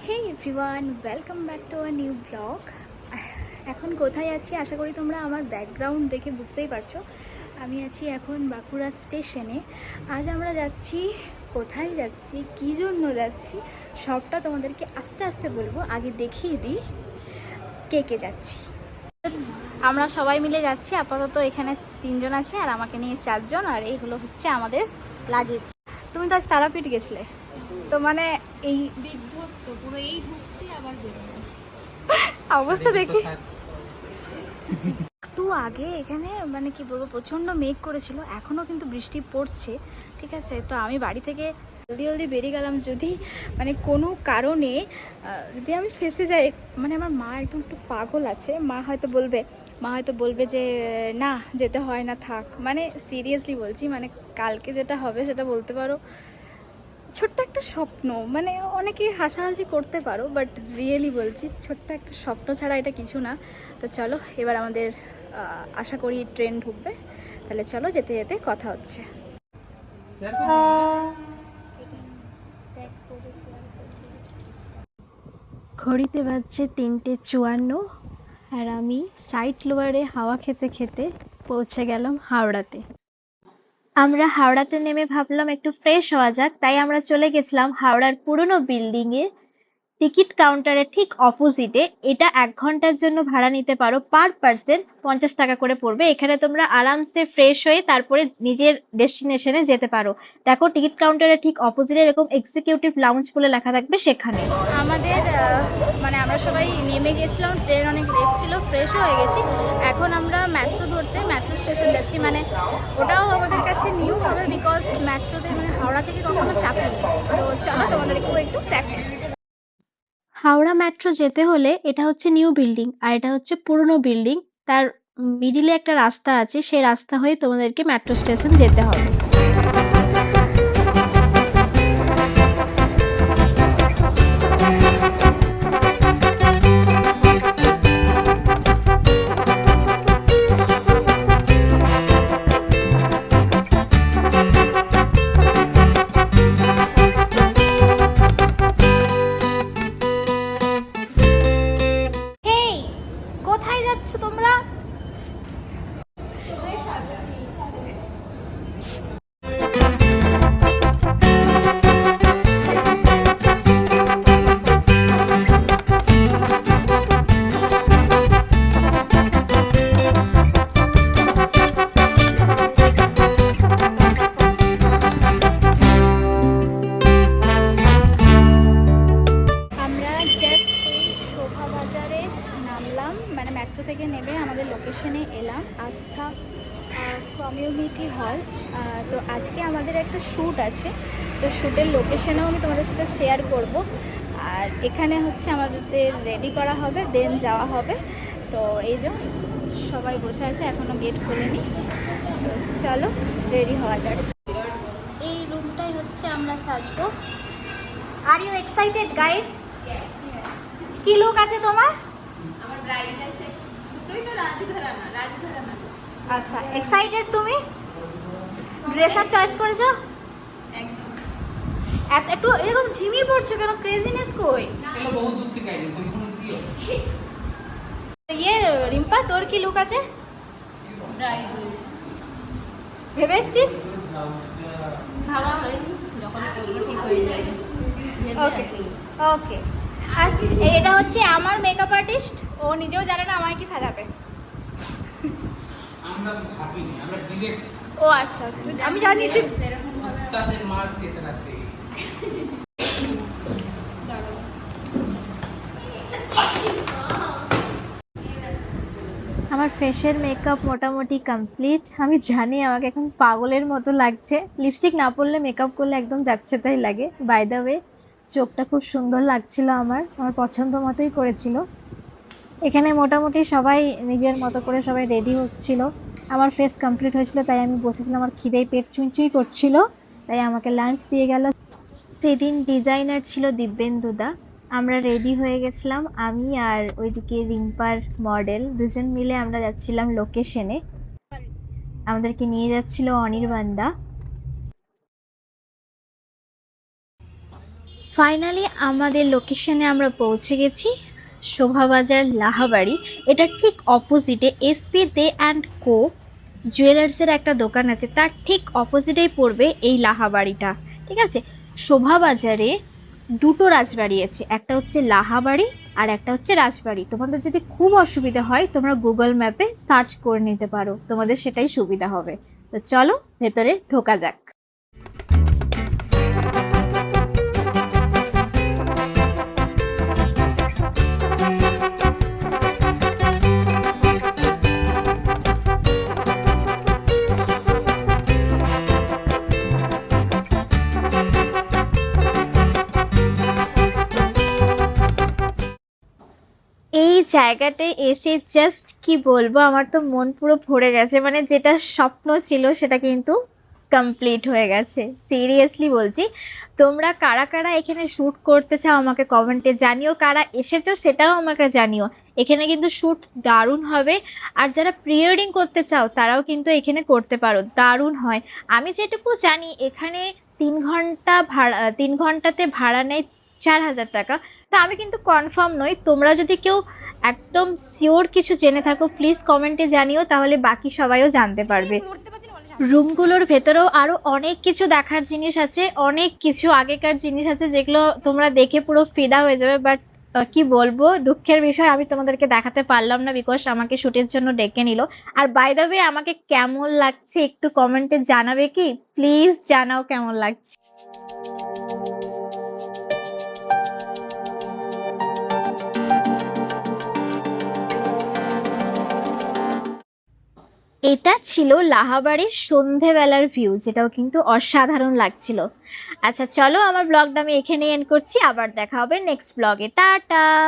Hey everyone, welcome back to a new blog. এখন কোথায় আছি আশা করি তোমরা আমার ব্যাকগ্রাউন্ড দেখে বুঝতেই পারছো। আমি আছি এখন বাঁকুড়া স্টেশনে। আজ আমরা যাচ্ছি, কোথায় যাচ্ছি, কী জন্য যাচ্ছি সবটা তোমাদেরকে আস্তে আস্তে বলবো। আগে দেখিয়ে দিই কে কে যাচ্ছি। আমরা সবাই মিলে যাচ্ছি, আপাতত এখানে 3জন আছে আর আমাকে নিয়ে 4জন, আর এই হচ্ছে আমাদের লাগেজ। তুমি তো আজ তারাপীঠ গেছিলে, তো মানে এই বিধ্বস্ত পুরো, এই ঢুকছি আবার বেরোনো অবস্থা দেখি। একটু আগে এখানে মানে কি বলবো, প্রচন্ড মেঘ করেছিল, এখনো কিন্তু বৃষ্টি পড়ছে, ঠিক আছে। তো আমি বাড়ি থেকে জলদি জলদি বেরিয়ে গেলাম, যদি মানে কোনো কারণে যদি আমি ফেঁসে যাই, মানে আমার মা একদম একটু পাগল আছে, মা হয়তো বলবে যে না যেতে হয় না, থাক। মানে সিরিয়াসলি বলছি, মানে কালকে যেটা হবে সেটা বলতে পারো ছোট্ট একটা স্বপ্ন। মানে অনেকেই হাসাহাসি করতে পারো, বাট রিয়েলি বলছি ছোট্ট একটা স্বপ্ন ছাড়া এটা কিছু না। তো চলো এবার আমাদের আশা করি ট্রেন ঢুকবে, তাহলে চলো যেতে যেতে কথা হচ্ছে। ঘড়িতে বাজছে 3:54 আর আমি সাইড লোয়ারে হাওয়া খেতে খেতে পৌঁছে গেলাম হাওড়াতে। আমরা হাওড়াতে নেমে ভাবলাম একটু ফ্রেশ হওয়া যাক, তাই আমরা চলে গেছিলাম হাওড়ার পুরনো বিল্ডিং এ। টিকিট কাউন্টারের ঠিক অপোজিটে। এটা 1 ঘন্টার জন্য ভাড়া নিতে পারো, পার পার্সন 50 টাকা করে পড়বে। এখানে তোমরা আরামসে ফ্রেশ হয়ে তারপরে নিজের ডেস্টিনেশনে যেতে পারো। দেখো টিকিট কাউন্টারের ঠিক অপোজিটে এরকম এক্সিকিউটিভ লাউঞ্জ বলে লেখা থাকবে সেখানে। আমাদের মানে আমরা সবাই নেমে গেছিলাম, ট্রেন অনেক লেট ছিল, ফ্রেশও হয়ে গেছি। এখন আমরা মেট্রো ধরতে মেট্রো স্টেশন যাচ্ছি। মানে ওটাও আমাদের কাছে নিউ হবে, বিকজ মেট্রোতে মানে হাওড়া থেকে কখনো চাপিনি। তো চলো তোমাদেরকেও একটু দেখো। হাওড়া মেট্রো যেতে হলে এটা হচ্ছে নিউ বিল্ডিং আর এটা হচ্ছে পুরনো বিল্ডিং। তার মিডিলে একটা রাস্তা আছে, সেই রাস্তা হয়ে তোমাদেরকে মেট্রো স্টেশন যেতে হবে। হেই, কোথায় যাচ্ছ তোমরা? আমরা জাস্ট এই শোভা বাজারে নামলাম, মানে মেট্রো থেকে নেমে আমাদের লোকেশনে এলাম, আস্থা কমিউনিটি হল। তো আজকে আমাদের একটা শ্যুট আছে, তো শ্যুটের লোকেশনেও আমি তোমাদের সাথে শেয়ার করব। আর এখানে হচ্ছে আমাদের রেডি করা হবে, দেন যাওয়া হবে। তো এই যে সবাই বসে আছে, এখনও গেট খোলেনি। তো চলো রেডি হওয়া যাক। এই রুমটাই হচ্ছে আমরা সাজবো। Are you excited guys? কি লুক আছে তোমার? আমার ব্রাইড আছে, দুটোই তো রাজঘরানা। আচ্ছা, এক্সাইটেড তুমি? ড্রেস আপ চয়েস করেছো? একদম। একটু এরকম ঝিমিয়ে পড়ছো কেন? ক্রেজিনেস কই? এগুলো বহুত দূর থেকে আইনি, কোনো দিকে ইয়ে রিম্পা, তোর কি লুক আছে? ব্রাইড ভেবে এসছিস? ভাবা হয়নি, যখন করবো ঠিক হয়ে যাবে। ওকে ওকে। আর এটা হচ্ছে আমার মেকআপ আর্টিস্ট, ও নিজেও জানে না আমায় কি সাজাবে। আমরা ভাবিনি, আমরা ডিরেক্ট ও আচ্ছা, আমি জানি তুই সেরকম ভাবে তাদের মার খেতে রাখতে। আমার ফেসের মেকআপ মোটামুটি কমপ্লিট। আমি জানি আমাকে এখন পাগলের মতো লাগছে, লিপস্টিক না পরলে মেকআপ করলে একদম যাচ্ছে তাই লাগে। বাই দ্য ওয়ে, চোখটা খুব সুন্দর লাগছিল, আমার পছন্দ মতোই করেছিল। এখানে মোটামুটি সবাই নিজের মতো করে সবাই রেডি হচ্ছিল। আমার ফেস কমপ্লিট হয়েছিল, তাই আমি বসেছিলাম, আমার খিদেই পেট চুইচুই করছিল, তাই আমাকে লাঞ্চ দিয়ে গেল। সেদিন ডিজাইনার ছিল দিব্যেন্দুদা। আমরা রেডি হয়ে গেছিলাম, আমি আর ওইদিকে রিম্পার মডেল, দুজন মিলে আমরা যাচ্ছিলাম লোকেশনে। আমাদেরকে নিয়ে যাচ্ছিল অনির্বাণদা। ফাইনালি আমাদের লোকেশনে আমরা পৌঁছে গেছি, শোভাবাজার লাহাবাড়ি। এটা ঠিক অপোজিটে এসপি দে অ্যান্ড কো জুয়েলার্সের একটা দোকান আছে, তার ঠিক অপোজিটেই পড়বে এই লাহাবাড়িটা। ঠিক আছে, শোভাবাজারে দুটো রাজবাড়ি আছে, একটা হচ্ছে লাহাবাড়ি আর একটা হচ্ছে রাজবাড়ি। তোমাদের যদি খুব অসুবিধা হয় তোমরা গুগল ম্যাপে সার্চ করে নিতে পারো, তোমাদের সেটাই সুবিধা হবে। তো চলো ভেতরে ঢোকা যাক। এই জায়গাতে এসে জাস্ট কি বলবো, আমার তো মন পুরো ভরে গেছে। মানে যেটা স্বপ্ন ছিল সেটা কিন্তু কমপ্লিট হয়ে গেছে, সিরিয়াসলি বলছি। তোমরা কারা কারা এখানে শুট করতে চাও আমাকে কমেন্টে জানিও, কারা এসেছো সেটাও আমাকে জানিও। এখানে কিন্তু শুট দারুণ হবে। আর যারা প্রি ওয়েডিং করতে চাও তারাও কিন্তু এখানে করতে পারো, দারুণ হয়। আমি যেটুকু জানি এখানে 3 ঘন্টা ভাড়া, 3 ঘন্টাতে ভাড়া নেয় 4,000 টাকা। তা আমি কিন্তু কনফার্ম নই, তোমরা যদি কেউ একদম শিওর কিছু জেনে থাকো প্লিজ কমেন্টে জানিও, তাহলে বাকি সবাইও জানতে পারবে। রুমগুলোর ভেতরেও আরো অনেক কিছু দেখার জিনিস আছে, অনেক কিছু আগেকার জিনিস আছে যেগুলো তোমরা দেখে পুরো ফিদা হয়ে যাবে। বাট কি বলবো, দুঃখের বিষয় আমি তোমাদেরকে দেখাতে পারলাম না, বিকজ আমাকে শুটের জন্য ডেকে নিল। আর বাই দ্য ওয়ে আমাকে কেমন লাগছে একটু কমেন্টে জানাবে কি, প্লিজ জানাও কেমন লাগছে। এটা ছিল লাহাবাড়ির সন্ধেবেলার ভিউ, যেটাও কিন্তু অসাধারণ লাগছিল। আচ্ছা চলো, আমার ব্লগটা আমি এখানেই এন্ড করছি, আবার দেখা হবে নেক্সট ব্লগে। টাটা।